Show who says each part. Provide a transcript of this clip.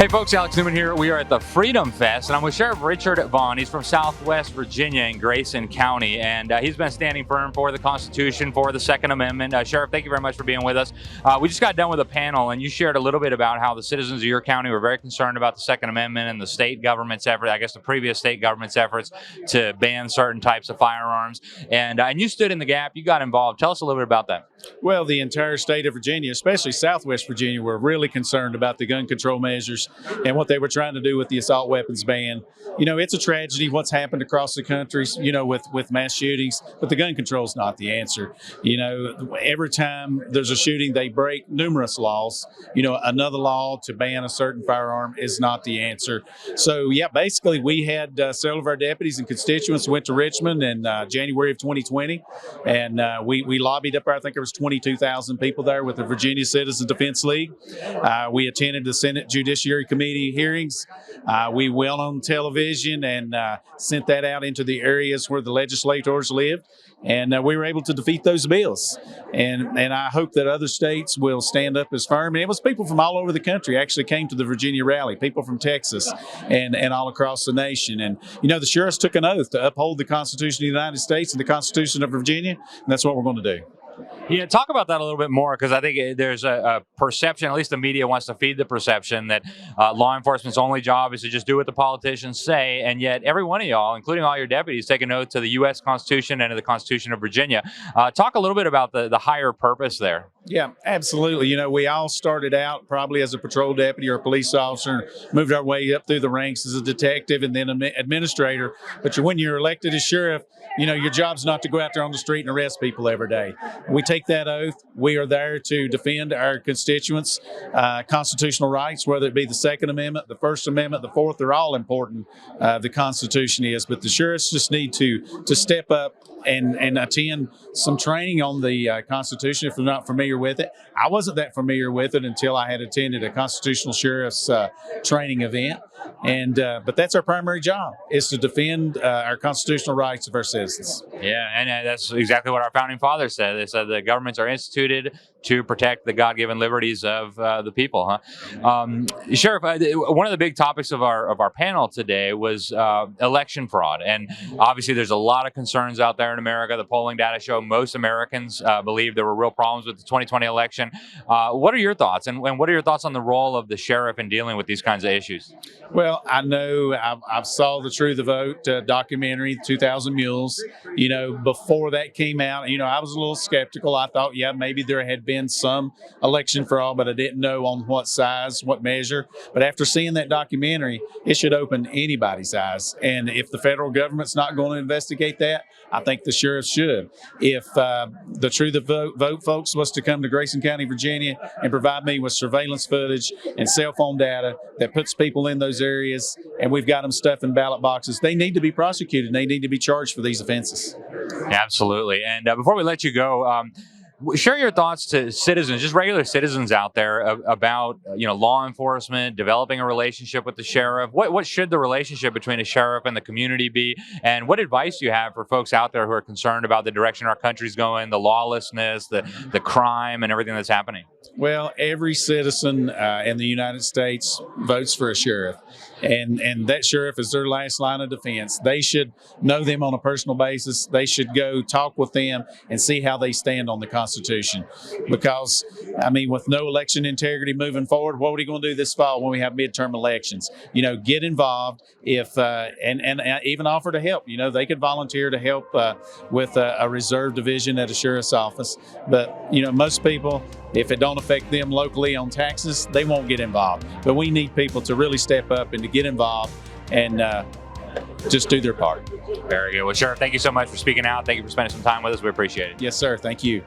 Speaker 1: Hey folks, Alex Newman here. We are at the FreedomFest, and I'm with Sheriff Richard Vaughan. He's from Southwest Virginia in Grayson County, and he's been standing firm for the Constitution, for the Second Amendment. Sheriff, thank you very much for being with us. We just got done with a panel, and you shared a little bit about how the citizens of your county were very concerned about the Second Amendment and the state government's effort, I guess the previous state government's efforts to ban certain types of firearms. And you stood in the gap. You got involved. Tell us a little bit about that.
Speaker 2: Well, the entire state of Virginia, especially Southwest Virginia, were really concerned about the gun control measures and what they were trying to do with the assault weapons ban. You know, it's a tragedy what's happened across the country, you know, with mass shootings, but the gun control is not the answer. You know, every time there's a shooting, they break numerous laws. You know, another law to ban a certain firearm is not the answer. So, yeah, basically we had several of our deputies and constituents went to Richmond in January of 2020, and we lobbied up there. I think there was 22,000 people there with the Virginia Citizens Defense League. We attended the Senate Judiciary Committee hearings. We went on television and sent that out into the areas where the legislators lived, and we were able to defeat those bills. And I hope that other states will stand up as firm. And it was people from all over the country actually came to the Virginia rally, people from Texas and all across the nation. And, you know, the sheriffs took an oath to uphold the Constitution of the United States and the Constitution of Virginia, and that's what we're going to do.
Speaker 1: Yeah, talk about that a little bit more, because I think there's a perception, at least the media wants to feed the perception that law enforcement's only job is to just do what the politicians say, and yet every one of y'all, including all your deputies, take an oath to the U.S. Constitution and to the Constitution of Virginia. Talk a little bit about the higher purpose there.
Speaker 2: Yeah, absolutely. You know, we all started out probably as a patrol deputy or a police officer, and moved our way up through the ranks as a detective and then an administrator. But when you're elected as sheriff, you know, your job's not to go out there on the street and arrest people every day. We take that oath. We are there to defend our constituents' constitutional rights, whether it be the Second Amendment, the First Amendment, the Fourth. They're all important. The Constitution is, but the sheriffs just need to step up and attend some training on the Constitution if they're not familiar with it. I wasn't that familiar with it until I had attended a constitutional sheriff's training event. But that's our primary job, is to defend our constitutional rights of our citizens.
Speaker 1: Yeah, and that's exactly what our founding fathers said. They said the governments are instituted to protect the God-given liberties of the people. Sheriff, one of the big topics of our panel today was election fraud, and obviously there's a lot of concerns out there in America. The polling data show most Americans believe there were real problems with the 2020 election. What are your thoughts, and what are your thoughts on the role of the sheriff in dealing with these kinds of issues?
Speaker 2: Well, I know I've saw the True the Vote documentary, 2,000 Mules. You know, before that came out, you know, I was a little skeptical. I thought, yeah, maybe there had been some election fraud, but I didn't know on what size, what measure. But after seeing that documentary, it should open anybody's eyes. And if the federal government's not going to investigate that, I think the sheriff should. If the True the Vote folks was to come to Grayson County, Virginia, and provide me with surveillance footage and cell phone data that puts people in those areas, and we've got them stuffing ballot boxes, they need to be prosecuted. They need to be charged for these offenses.
Speaker 1: Absolutely. And before we let you go, share your thoughts to citizens, just regular citizens out there, about law enforcement, developing a relationship with the sheriff. What should the relationship between a sheriff and the community be? And what advice do you have for folks out there who are concerned about the direction our country's going, the lawlessness, the crime, and everything that's happening?
Speaker 2: Well, every citizen in the United States votes for a sheriff, and that sheriff is their last line of defense. They should know them on a personal basis. They should go talk with them and see how they stand on the Constitution. Because, I mean, with no election integrity moving forward, what are we going to do this fall when we have midterm elections? You know, get involved and even offer to help. You know, they could volunteer to help with a reserve division at a sheriff's office. But, you know, most people, if it don't affect them locally on taxes, they won't get involved. But we need people to really step up and to get involved and just do their part.
Speaker 1: Very good. Well, Sheriff, thank you so much for speaking out. Thank you for spending some time with us. We appreciate it.
Speaker 2: Yes, sir. Thank you.